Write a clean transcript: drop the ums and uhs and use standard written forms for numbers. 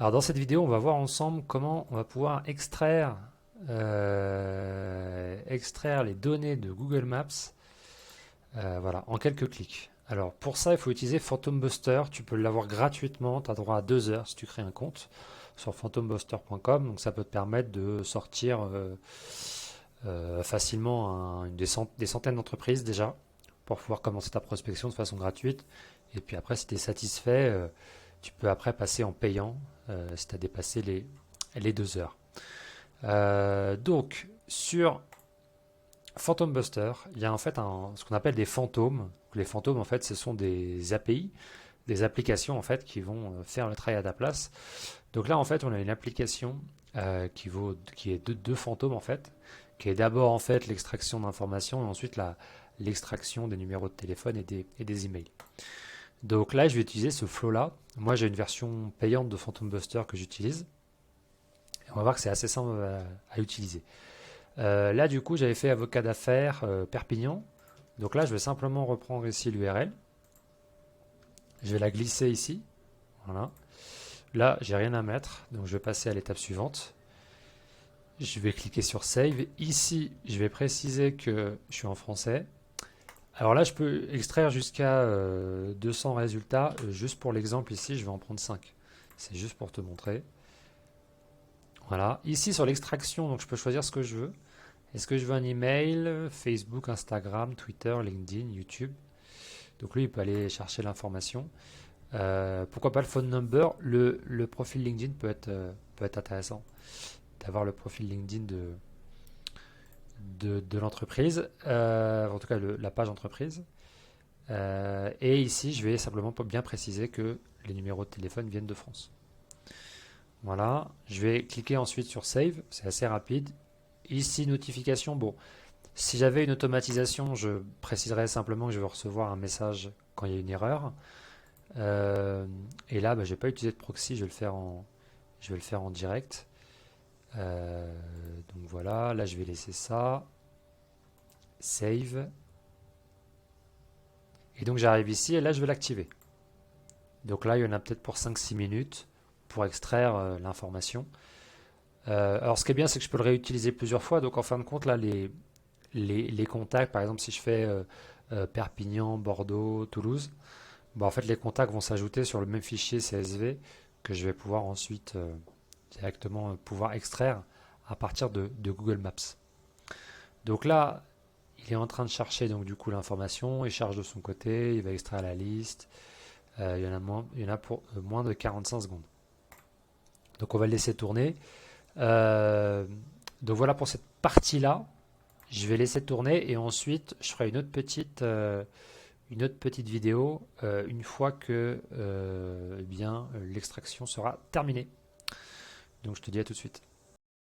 Alors dans cette vidéo, on va voir ensemble comment on va pouvoir extraire les données de Google Maps voilà, en quelques clics. Alors pour ça, il faut utiliser Phantom Buster. Tu peux l'avoir gratuitement. Tu as droit à 2 heures si tu crées un compte sur phantombuster.com. Donc ça peut te permettre de sortir facilement des centaines d'entreprises déjà pour pouvoir commencer ta prospection de façon gratuite. Et puis après, si tu es satisfait, tu peux après passer en payant si tu as dépassé les 2 heures. Donc, sur Phantom Buster, il y a en fait ce qu'on appelle des fantômes. Les fantômes, en fait, ce sont des API, des applications en fait qui vont faire le travail à ta place. Donc là, en fait, on a une application qui est deux fantômes en fait, qui est d'abord en fait l'extraction d'informations et ensuite l'extraction des numéros de téléphone et des emails. Donc là, je vais utiliser ce flow-là. Moi, j'ai une version payante de Phantom Buster que j'utilise. On va voir que c'est assez simple à utiliser. Là, du coup, j'avais fait avocat d'affaires Perpignan. Donc là, je vais simplement reprendre ici l'URL. Je vais la glisser ici. Voilà. Là, j'ai rien à mettre. Donc, je vais passer à l'étape suivante. Je vais cliquer sur Save. Ici, je vais préciser que je suis en français. Alors là, je peux extraire jusqu'à 200 résultats. Juste pour l'exemple, ici, je vais en prendre 5. C'est juste pour te montrer. Voilà. Ici, sur l'extraction, donc je peux choisir ce que je veux. Est-ce que je veux un email, Facebook, Instagram, Twitter, LinkedIn, YouTube? Donc lui, il peut aller chercher l'information. Pourquoi pas le phone number? Le profil LinkedIn peut être intéressant d'avoir le profil LinkedIn de l'entreprise, en tout cas la page entreprise. Et ici, je vais simplement bien préciser que les numéros de téléphone viennent de France. Voilà, je vais cliquer ensuite sur Save, c'est assez rapide. Ici, notification, bon, si j'avais une automatisation, je préciserais simplement que je vais recevoir un message quand il y a une erreur. Et là, je ne vais pas utiliser de proxy, je vais le faire en direct. Donc voilà, là je vais laisser ça. Save. Et donc j'arrive ici et là je vais l'activer. Donc là, il y en a peut-être pour 5-6 minutes pour extraire l'information. Alors ce qui est bien, c'est que je peux le réutiliser plusieurs fois. Donc en fin de compte, là, les contacts, par exemple, si je fais Perpignan, Bordeaux, Toulouse, en fait, les contacts vont s'ajouter sur le même fichier CSV que je vais pouvoir ensuite directement pouvoir extraire à partir de Google Maps. Donc là, il est en train de chercher donc du coup l'information, il charge de son côté, il va extraire la liste. Il y en a pour moins de 45 secondes. Donc on va le laisser tourner. Euh, donc voilà pour cette partie-là. Je vais laisser tourner et ensuite je ferai une autre petite vidéo une fois que l'extraction sera terminée. Donc je te dis à tout de suite.